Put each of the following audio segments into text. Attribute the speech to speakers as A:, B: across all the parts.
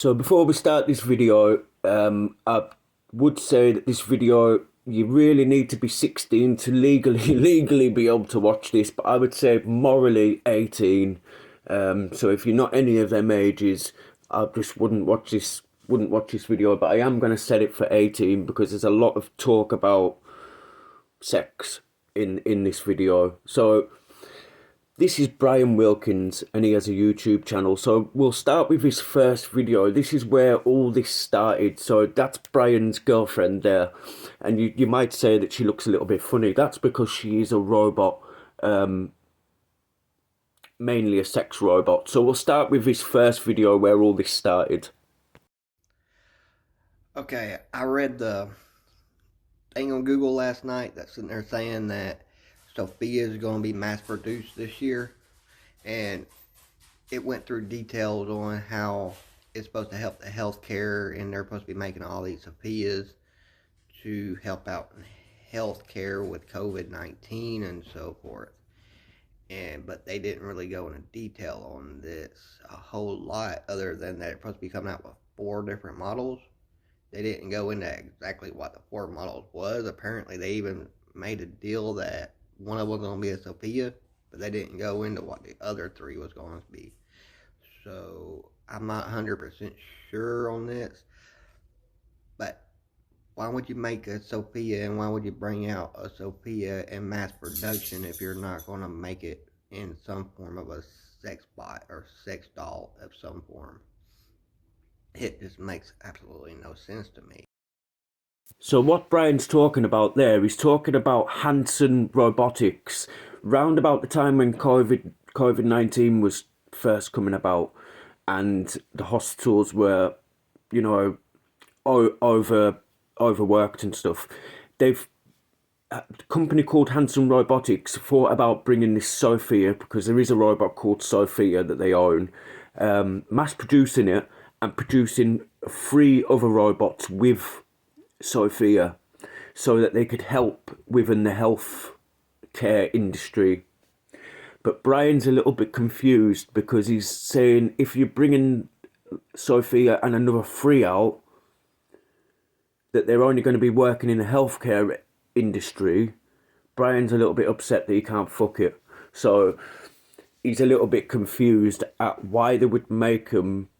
A: So before we start this video, I would say that this video you really need to be 16 to legally legally be able to watch this, but I would say morally 18. So if you're not any of them ages, I just wouldn't watch this video. But I am going to set it for 18 because there's a lot of talk about sex in this video. So this is Brian Wilkins, and he has a YouTube channel. So we'll start with his first video. This is where all this started. So that's Brian's girlfriend there. And you might say that she looks a little bit funny. That's because she is a robot, mainly a sex robot. So we'll start with his first video where all this started.
B: Okay, I read the thing on Google last night that's sitting there saying that Sophia is going to be mass produced this year, and it went through details on how it's supposed to help the healthcare, and they're supposed to be making all these Sophias to help out in healthcare with COVID-19 and so forth. But they didn't really go into detail on this a whole lot, other than that it's supposed to be coming out with 4 different models. They didn't go into exactly what the 4 models was. Apparently, they even made a deal that one of them was going to be a Sophia, but they didn't go into what the other 3 was going to be. So I'm not 100% sure on this. But why would you make a Sophia, and why would you bring out a Sophia in mass production if you're not going to make it in some form of a sex bot or sex doll of some form? It just makes absolutely no sense to me.
A: So what Brian's talking about there, he's talking about Hanson Robotics. Round about the time when COVID-19 was first coming about, and the hospitals were, you know, overworked and stuff. They've a company called Hanson Robotics thought about bringing this Sophia, because there is a robot called Sophia that they own, mass producing it and producing 3 other robots with Sophia, so that they could help within the health care industry. But Brian's a little bit confused because he's saying if you're bringing Sophia and another 3 out, that they're only going to be working in the healthcare industry. Brian's a little bit upset that he can't fuck it. So he's a little bit confused at why they would make them,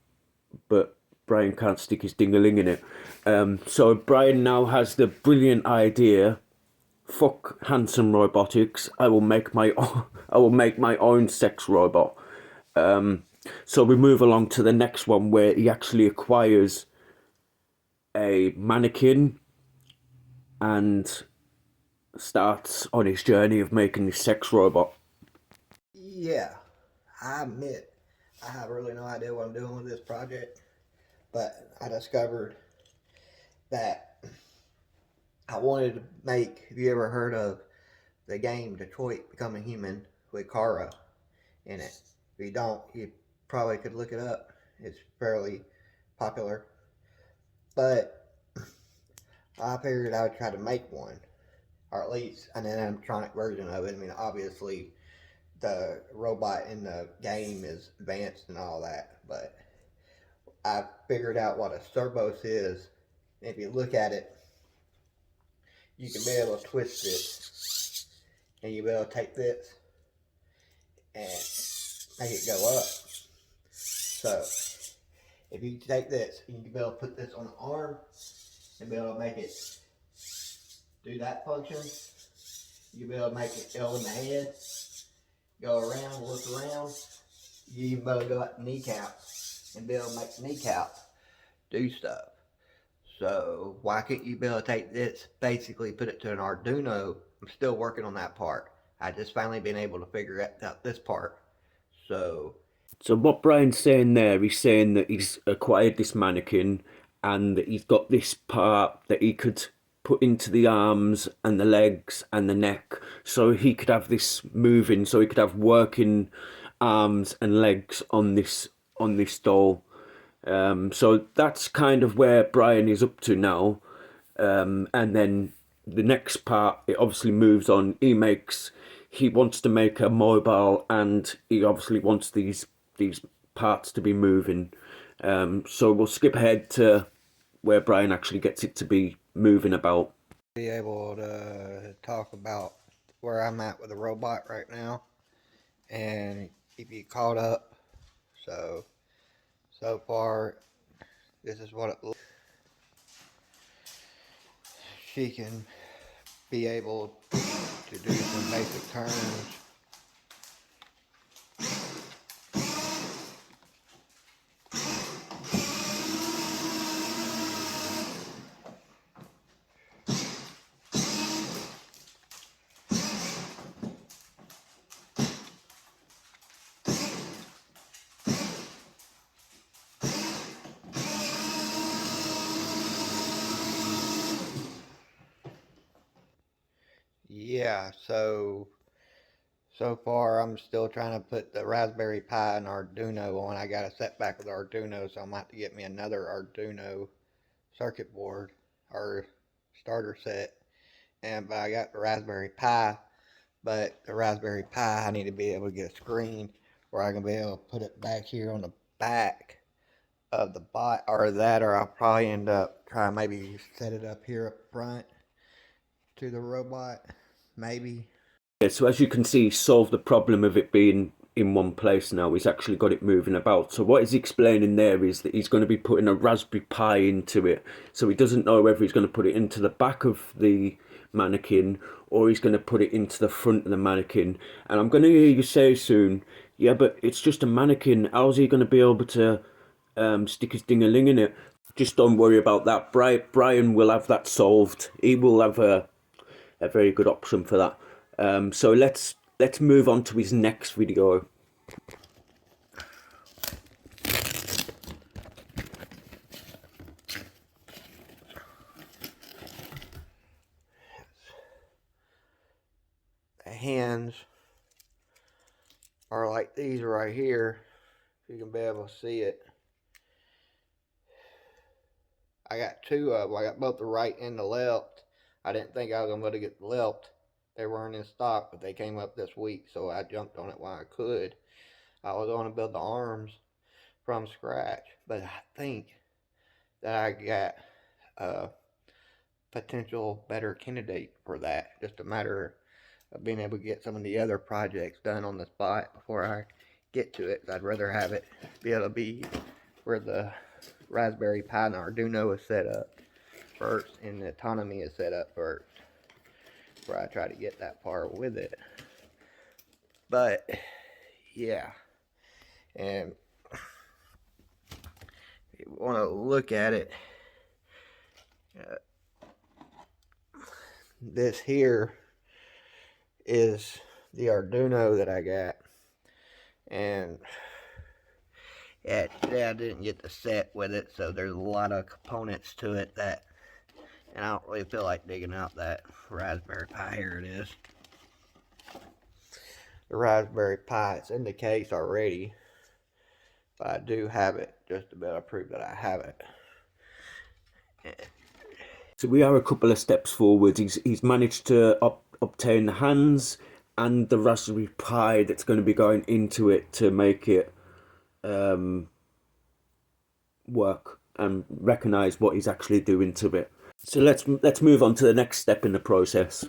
A: but Brian can't stick his ding-a-ling in it. So Brian now has the brilliant idea: fuck Hanson Robotics. I will make my own sex robot. So we move along to the next one where he actually acquires a mannequin and starts on his journey of making this sex robot.
B: Yeah, I admit I have really no idea what I'm doing with this project, but I discovered that I wanted to make, have you ever heard of the game Detroit Become a Human with Kara in it? If you don't, you probably could look it up. It's fairly popular. But I figured I would try to make one, or at least an animatronic version of it. I mean, obviously, the robot in the game is advanced and all that, but I figured out what a Cerbos is. If you look at it, you can be able to twist this, and you'll be able to take this and make it go up. So, if you take this, you can be able to put this on the arm and be able to make it do that function. You'll be able to make it go in the head, go around, look around. You even be able to go at the kneecap and be able to make the kneecap do stuff. So why couldn't you be able to take this, basically put it to an Arduino? I'm still working on that part. I just finally been able to figure out this part. So
A: what Brian's saying there, he's saying that he's acquired this mannequin and that he's got this part that he could put into the arms and the legs and the neck, so he could have this moving, so he could have working arms and legs on this doll. So that's kind of where Brian is up to now. And then the next part, it obviously moves on. He wants to make a mobile, and he obviously wants these parts to be moving. So we'll skip ahead to where Brian actually gets it to be moving about.
B: Be able to talk about where I'm at with the robot right now and keep you caught up. So far, this is what it looks. She can be able to do some basic turns. Yeah, so far I'm still trying to put the Raspberry Pi and Arduino on. I got a setback with Arduino, so I'm going to have to get me another Arduino circuit board or starter set. But I got the Raspberry Pi, but the Raspberry Pi I need to be able to get a screen where I can be able to put it back here on the back of the bot, or that, or I'll probably end up trying maybe set it up here up front to the robot, maybe.
A: Yeah, so as you can see, he's solved the problem of it being in one place now. He's actually got it moving about. So what he's explaining there is that he's going to be putting a Raspberry Pi into it. So he doesn't know whether he's going to put it into the back of the mannequin or he's going to put it into the front of the mannequin. And I'm going to hear you say soon, yeah, but it's just a mannequin. How's he going to be able to stick his ding-a-ling in it? Just don't worry about that. Brian will have that solved. He will have a very good option for that. So let's move on to his next video.
B: The hands are like these right here. If you can be able to see it. I got two of them. I got both the right and the left. I didn't think I was going to be able to get the left. They weren't in stock, but they came up this week, so I jumped on it while I could. I was going to build the arms from scratch, but I think that I got a potential better candidate for that. Just a matter of being able to get some of the other projects done on the spot before I get to it. I'd rather have it be able to be where the Raspberry Pi and Arduino is set up first and the autonomy is set up first, where I try to get that far with it. But yeah, and if you want to look at it, this here is the Arduino that I got, and yeah, today I didn't get the set with it, so there's a lot of components to it that, and I don't really feel like digging out that Raspberry Pi. Here it is. The Raspberry Pi, it's in the case already, but I do have it just to be able to prove that I have it.
A: So we are a couple of steps forward. He's managed to obtain the hands and the Raspberry Pi that's going to be going into it to make it work and recognize what he's actually doing to it. So let's move on to the next step in the process.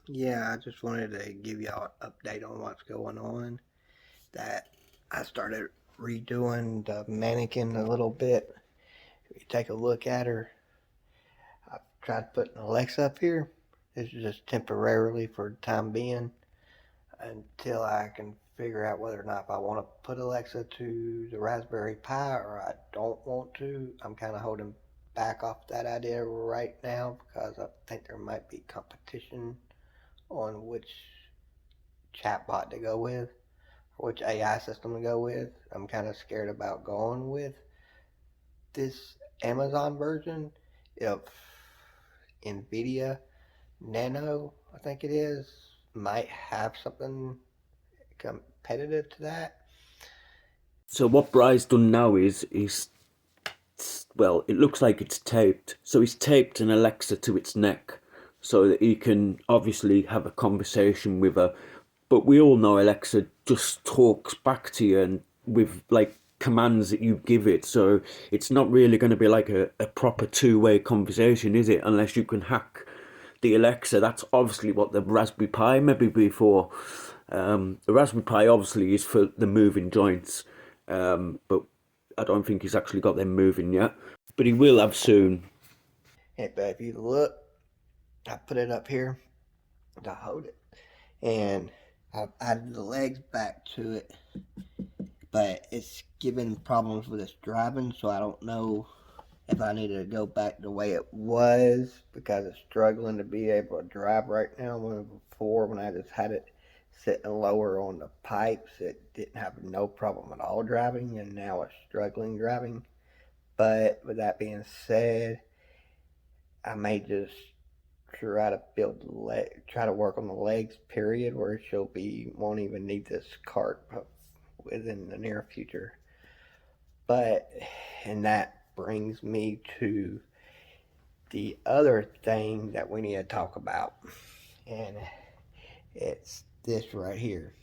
B: Yeah, I just wanted to give y'all an update on what's going on. That I started redoing the mannequin a little bit. If you take a look at her, I've tried putting Alexa up here. This is just temporarily for the time being until I can figure out whether or not if I want to put Alexa to the Raspberry Pi or I don't want to. I'm kind of holding back off that idea right now because I think there might be competition on which chatbot to go with, or which AI system to go with. I'm kind of scared about going with this Amazon version. If NVIDIA Nano, I think it is, might have something competitive to that.
A: So what Bry's done now is well, it looks like it's taped. So he's taped an Alexa to its neck so that he can obviously have a conversation with her. But we all know Alexa just talks back to you and with like commands that you give it. So it's not really going to be like a proper two-way conversation, is it? Unless you can hack the Alexa. That's obviously what the Raspberry Pi maybe be for. The Raspberry Pi obviously is for the moving joints, but I don't think he's actually got them moving yet. But he will have soon.
B: Hey, but if you look, I put it up here to hold it, and I've added the legs back to it, but it's giving problems with its driving, so I don't know if I need to go back the way it was because it's struggling to be able to drive right now. When before, when I just had it sitting lower on the pipes, it didn't have no problem at all driving, and now it's struggling driving. But with that being said, I may just try to try to work on the legs. Period, where she'll be won't even need this cart within the near future. But and that brings me to the other thing that we need to talk about, and it's this right here.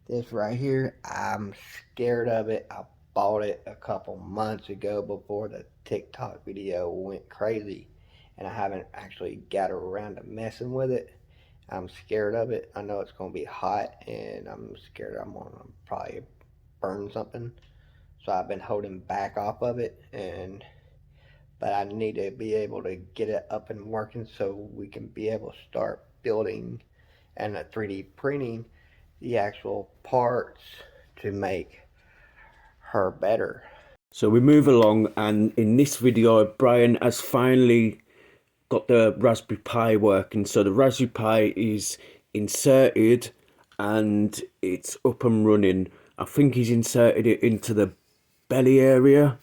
B: This right here, I'm scared of it. I bought it a couple months ago before the TikTok video went crazy, and I haven't actually got around to messing with it. I'm scared of it. I know it's going to be hot, and I'm scared I'm going to probably burn something. So I've been holding back off of it, but I need to be able to get it up and working so we can be able to start building and 3D printing the actual parts to make her better.
A: So we move along, and in this video, Brian has finally got the Raspberry Pi working. So the Raspberry Pi is inserted and it's up and running. I think he's inserted it into the belly area.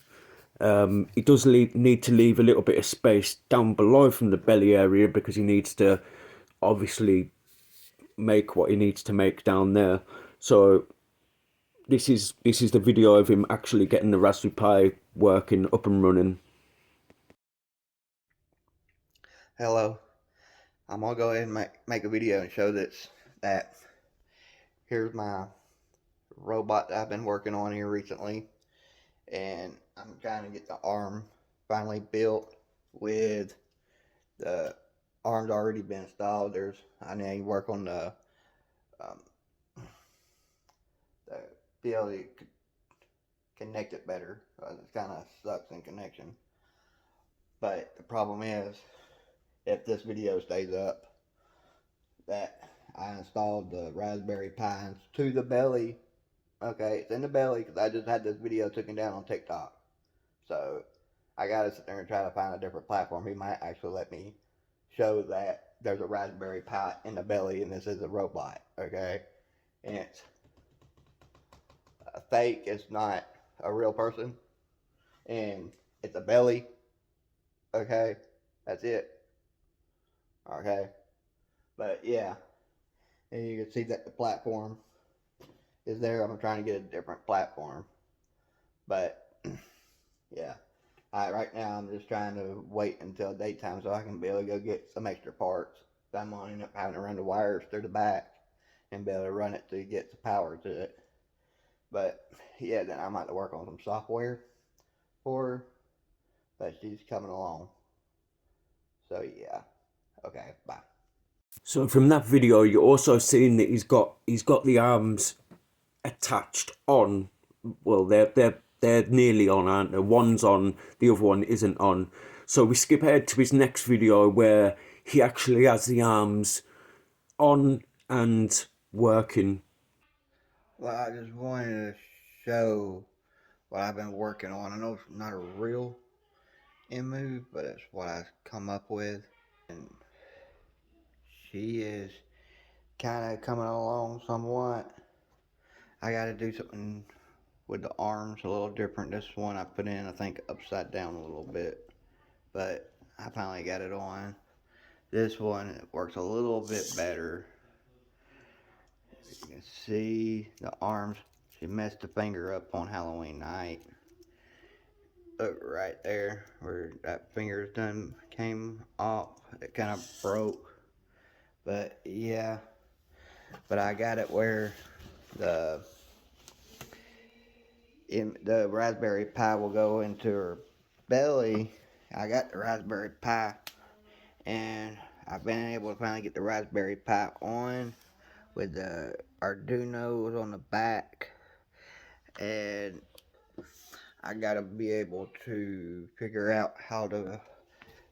A: He does need to leave a little bit of space down below from the belly area because he needs to obviously make what he needs to make down there. So this is the video of him actually getting the Raspberry Pi working, up and running.
B: Hello, I'm gonna go ahead and make a video and show that here's my robot that I've been working on here recently, and I'm trying to get the arm finally built with the arms already been installed. I need to work on um, the be able to connect it better. It kind of sucks in connection. But the problem is, if this video stays up, that I installed the Raspberry Pi to the belly. Okay, it's in the belly because I just had this video taken down on TikTok. So I gotta sit there and try to find a different platform. He might actually let me show that there's a Raspberry Pi in the belly and this is a robot. Okay, and it's a fake. It's not a real person, and it's a belly. Okay, that's it. Okay, but yeah, and you can see that the platform is there. I'm trying to get a different platform, but yeah. Right now I'm just trying to wait until daytime so I can be able to go get some extra parts. I'm gonna end up having to run the wires through the back and be able to run it to get the power to it. But yeah, then I might have to work on some software for her, but she's coming along. So yeah. Okay, bye.
A: So from that video, you're also seeing that he's got the arms attached on. Well, they're nearly on, aren't they? One's on, the other one isn't on. So we skip ahead to his next video where he actually has the arms on and working.
B: Well, I just wanted to show what I've been working on. I know it's not a real image, but it's what I've come up with. And she is kind of coming along somewhat. I got to do something with the arms a little different. This one I put in, I think, upside down a little bit, but I finally got it on. This one it works a little bit better. As you can see, the arms, she messed the finger up on Halloween night. Look right there where that finger's done came off. It kind of broke, but yeah. but I got it where the Raspberry Pi will go into her belly. I got the Raspberry Pi, and I've been able to finally get the Raspberry Pi on with the Arduinos on the back, and I gotta be able to figure out how to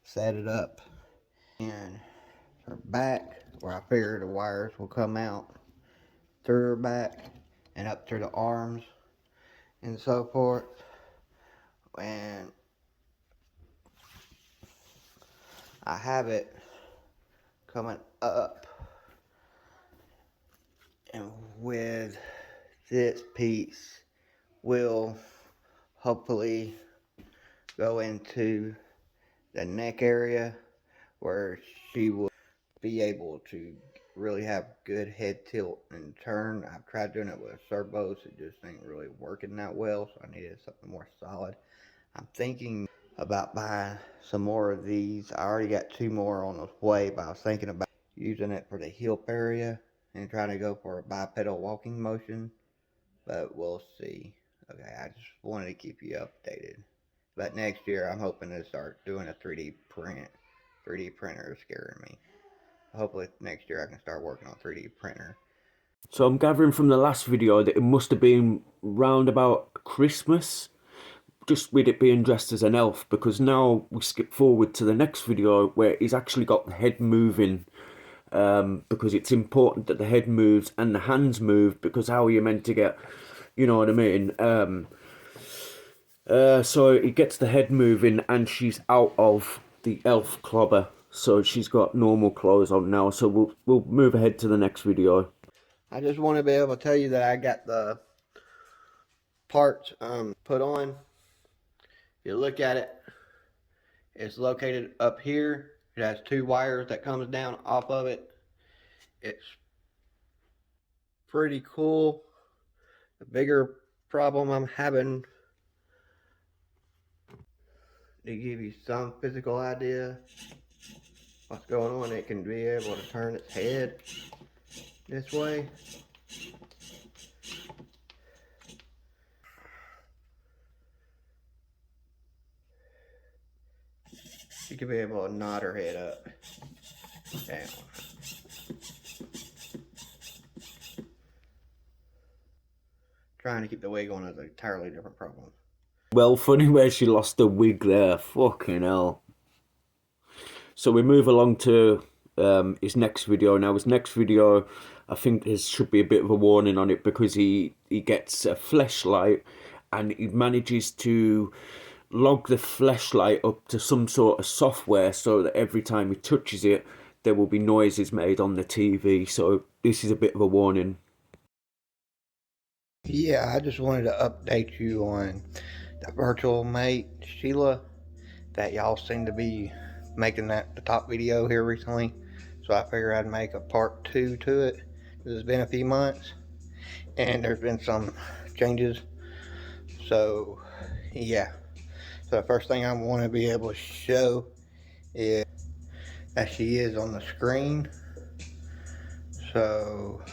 B: set it up. And her back, where I figure the wires will come out through her back and up through the arms and so forth. And I have it coming up, and with this piece will hopefully go into the neck area where she will be able to really have good head tilt and turn. I've tried doing it with servos, it just ain't really working that well, so I needed something more solid. I'm thinking about buying some more of these. I already got 2 more on the way, but I was thinking about using it for the hip area and trying to go for a bipedal walking motion, but we'll see. Okay, I just wanted to keep you updated. But next year, I'm hoping to start doing a 3D print. 3D printer is scaring me. Hopefully next year I can start working on 3D printer.
A: So I'm gathering from the last video that it must have been round about Christmas, just with it being dressed as an elf, because now we skip forward to the next video where he's actually got the head moving, because it's important that the head moves and the hands move, because how are you meant to get, you know what I mean? So he gets the head moving and she's out of the elf clobber, so she's got normal clothes on now. So we'll move ahead to the next video.
B: I just want to be able to tell you that I got the parts put on. If you look at it, it's located up here. It has 2 wires that comes down off of it. It's pretty cool. The bigger problem I'm having, to give you some physical idea what's going on, it can be able to turn its head this way. She could be able to nod her head up, down. Trying to keep the wig on is an entirely different problem.
A: Well, funny where she lost the wig there. Fucking hell. So we move along to his next video. Now his next video, I think there should be a bit of a warning on it, because he gets a fleshlight and he manages to log the fleshlight up to some sort of software so that every time he touches it there will be noises made on the TV. So this is a bit of a warning.
B: Yeah, I just wanted to update you on the virtual mate Sheila, that y'all seem to be making that the top video here recently, so I figured I'd make a part 2 to it. It's been a few months and there's been some changes, so yeah. So the first thing I want to be able to show is that she is on the screen. So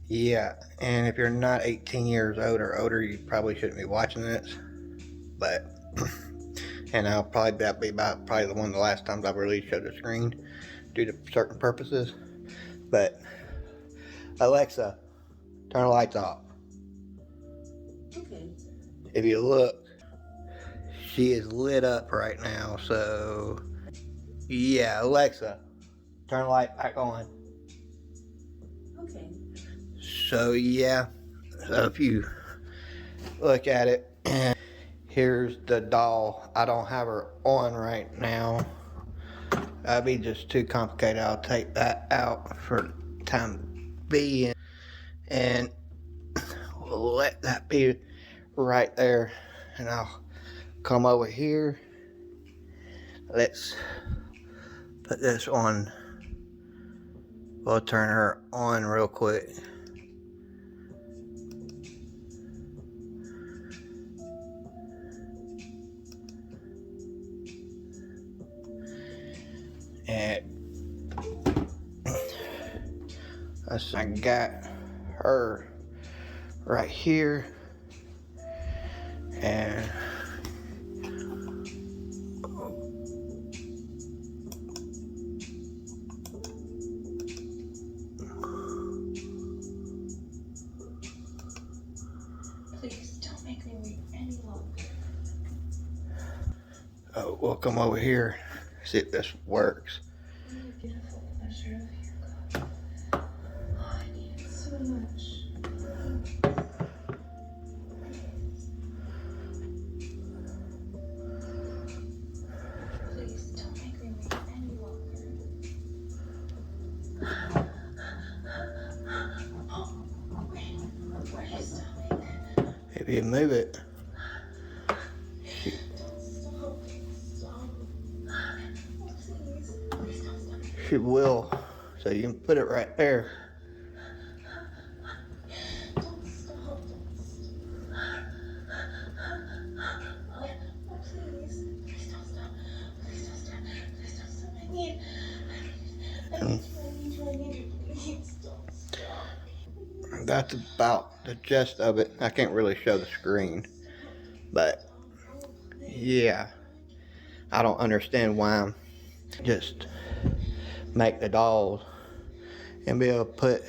B: yeah, and if you're not 18 years old or older, you probably shouldn't be watching this, but and I'll probably that be about probably the one of the last times I've really showed the screen due to certain purposes. But Alexa, turn the lights off.
C: Okay.
B: If you look, she is lit up right now. So yeah, Alexa, turn the light back on.
C: Okay.
B: So yeah, so if you look at it, and here's the doll. I don't have her on right now. That'd be just too complicated. I'll take that out for time being, and we'll let that be right there. And I'll come over here. Let's put this on. We'll turn her on real quick. And I got her right here, and
C: Please don't make me wait any longer.
B: we'll come over here, see if this works.
C: Oh, my beautiful pleasure of your God. Oh, I need it so much. Please don't make me wait any longer. Oh, wait, where are you stopping?
B: If you move it,
C: Don't stop. Stop. Oh, please. Please don't stop.
B: she will. So you can put it right there.
C: Don't stop. Oh, please. Please don't stop. Please don't stop. Please don't stop. I need you. Please don't stop.
B: That's about the gist of it. I can't really show the screen, but yeah, I don't understand why I'm just make the dolls and be able to put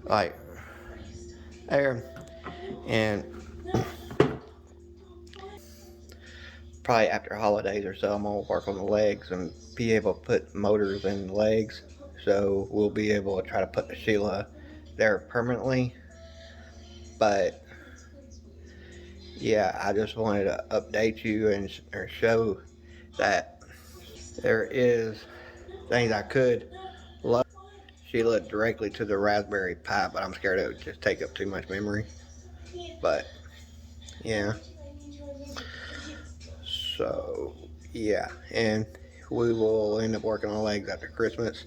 B: like there, and probably after holidays or so I'm gonna work on the legs and be able to put motors in the legs, so we'll be able to try to put the Sheila there permanently. But yeah, I just wanted to update you and or show that there is things I could load Sheila directly to the Raspberry Pi, but I'm scared it would just take up too much memory. But yeah, so yeah, and we will end up working on legs after Christmas,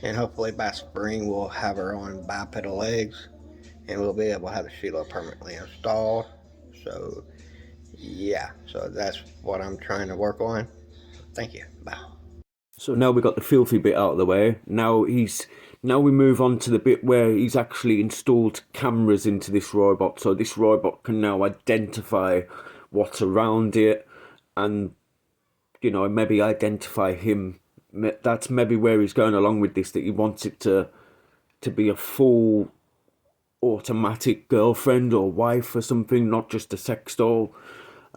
B: and hopefully by spring we'll have her on bipedal legs, and we'll be able to have the Sheila permanently installed. So yeah, so that's what I'm trying to work on. Thank you. Bye.
A: So now we got the filthy bit out of the way. Now we move on to the bit where he's actually installed cameras into this robot. So this robot can now identify what's around it, and maybe identify him. That's maybe where he's going along with this. That he wants it to be a full automatic girlfriend or wife or something, not just a sex doll.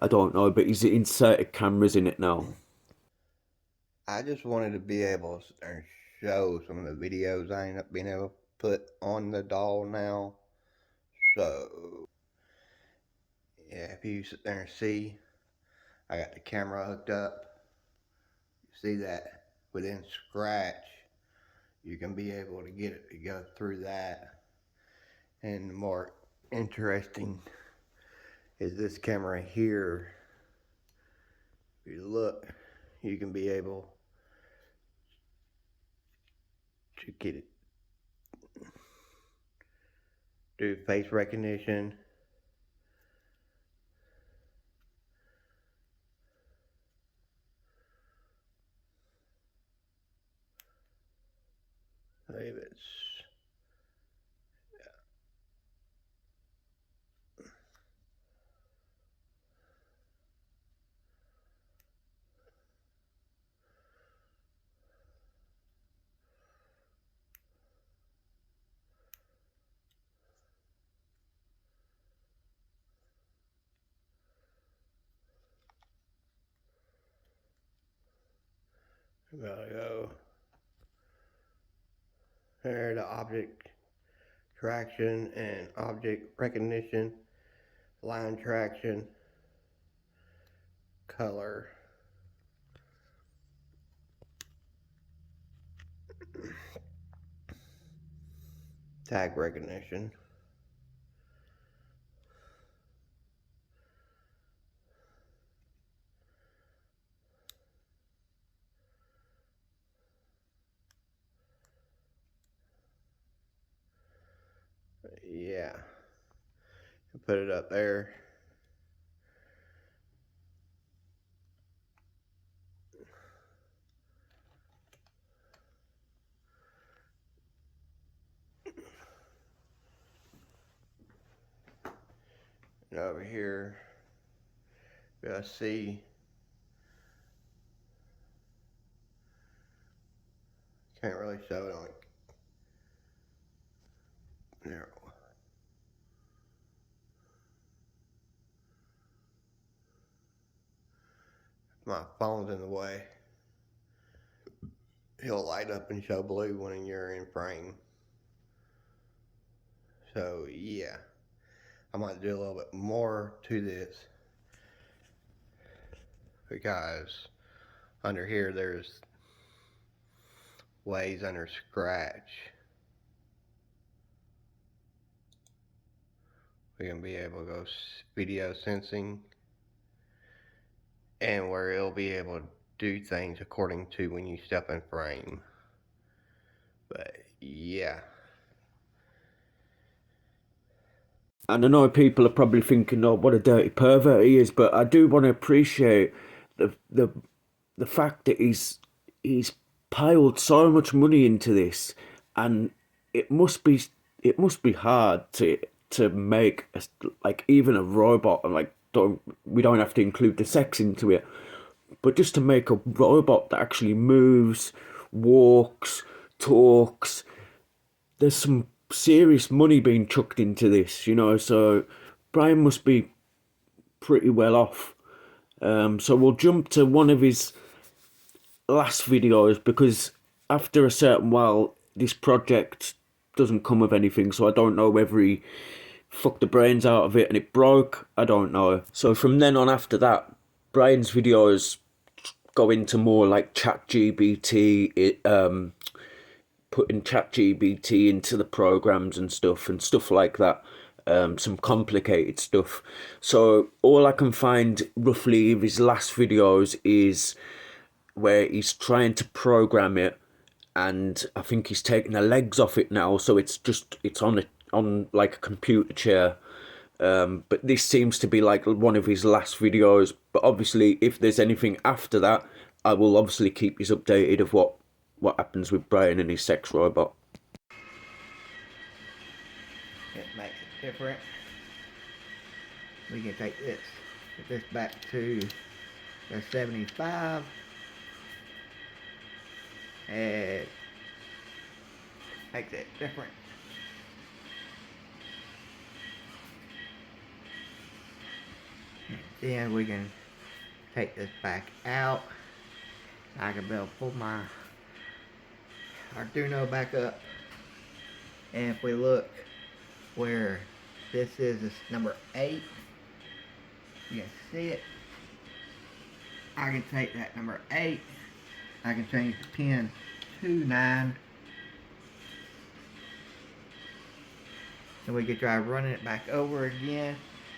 A: I don't know, but he's inserted cameras in it now.
B: I just wanted to be able to show some of the videos I end up being able to put on the doll now. So yeah, if you sit there and see, I got the camera hooked up. You see that within Scratch, you can be able to get it to go through that. And the more interesting is this camera here. If you look, you can be able to get it, do face recognition. I believe it's gotta go there to object traction and object recognition, line traction, color, tag recognition. Yeah, put it up there. And over here, you'll see can't really show it on there. My phone's in the way. He'll light up and show blue when you're in frame. So yeah, I might do a little bit more to this because under here there's ways under scratch. We're gonna be able to go video sensing, and where it'll be able to do things according to when you step in frame. But yeah.
A: And I know people are probably thinking, "Oh, what a dirty pervert he is," but I do want to appreciate the fact that he's piled so much money into this, and it must be hard to make like even a robot, and like we don't have to include the sex into it, but just to make a robot that actually moves, walks, talks. There's some serious money being chucked into this, you know, so Brian must be pretty well off. So we'll jump to one of his last videos, because after a certain while this project doesn't come of anything, so I don't know whether he fucked the brains out of it and it broke, I don't know. So from then on after that, Brian's videos go into more like ChatGPT, putting ChatGPT into the programs and stuff like that. Some complicated stuff. So all I can find roughly of his last videos is where he's trying to program it, and I think he's taking the legs off it now, so it's on like a computer chair. But this seems to be like one of his last videos. But obviously, if there's anything after that, I will obviously keep you updated of what happens with Brian and his sex robot.
B: It makes it different. We can take this, put this back to the 75, and makes it different. And then we can take this back out. I can be able to pull my Arduino back up, and if we look where this is number 8, you can see it. I can take that number 8, I can change the pin to 9, and we can try running it back over again.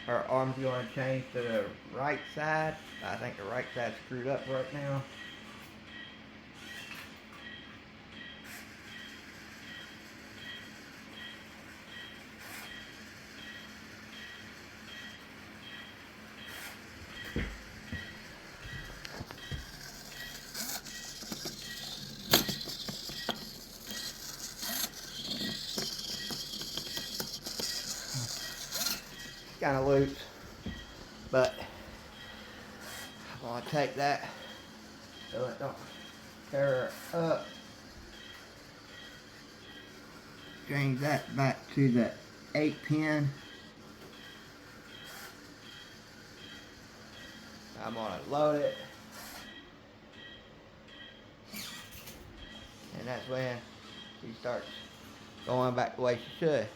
B: Our arm's going to change to the right side. I think the right side's screwed up right now. Kind of loose, but I'm gonna take that so it don't tear up. Change that back to the 8 pin. I'm gonna load it, and that's when she starts going back the way she should.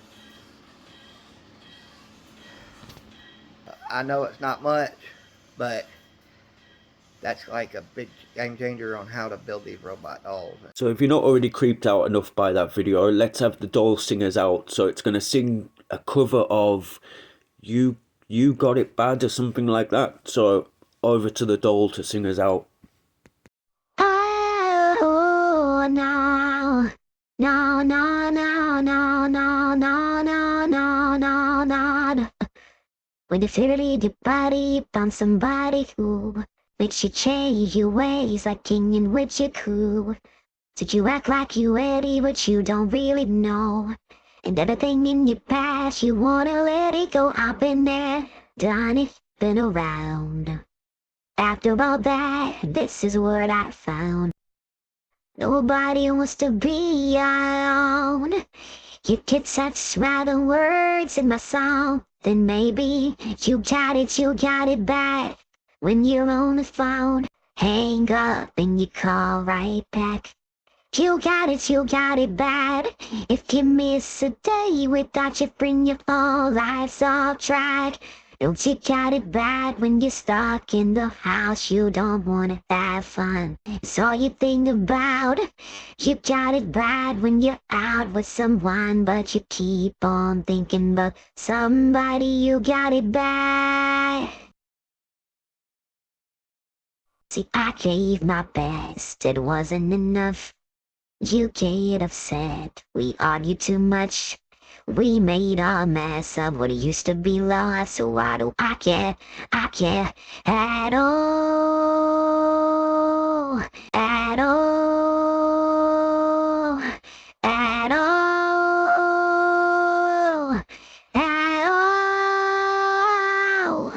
B: I know it's not much, but that's like a big game changer on how to build these robot dolls.
A: So if you're not already creeped out enough by that video, let's have the doll singers out. So it's going to sing a cover of You Got It Bad or something like that. So over to the doll to sing us out.
D: Oh, no, no, no, no, no, no, no, no, no, no, no. When you feel it, your body, you found somebody who makes you change your ways, like king in which you're cool. So you act like you're ready, but you don't really know. And everything in your past, you wanna let it go up in there. done it, been around. After all that, this is what I found. Nobody wants to be alone. You could satisfy the words in my song. Then maybe you got it bad. When you're on the phone, hang up and you call right back. You got it bad. If you miss a day without your friend, your whole life's off track. Don't you got it bad when you're stuck in the house, you don't wanna have fun. It's all you think about. You got it bad when you're out with someone, but you keep on thinking about somebody. You got it bad. See, I gave my best, it wasn't enough. You get upset, we argued too much. We made a mess of what used to be lost. So why do I care at all, at all, at all, at all.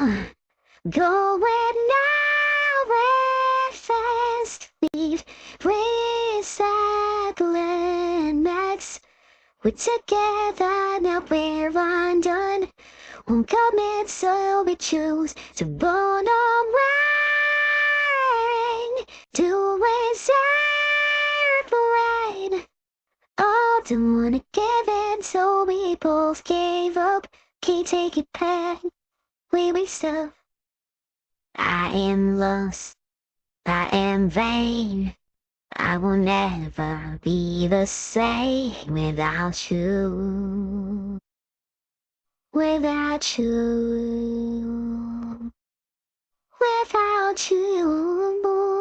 D: Going nowhere fast, leave recycling max. We're together, now we're undone. Won't commit, so we choose to burn on rain. Doing separate. All don't wanna give in, so we both gave up. Can't take it back, we stuff. I am lost, I am vain. I will never be the same without you. Without you. Without you.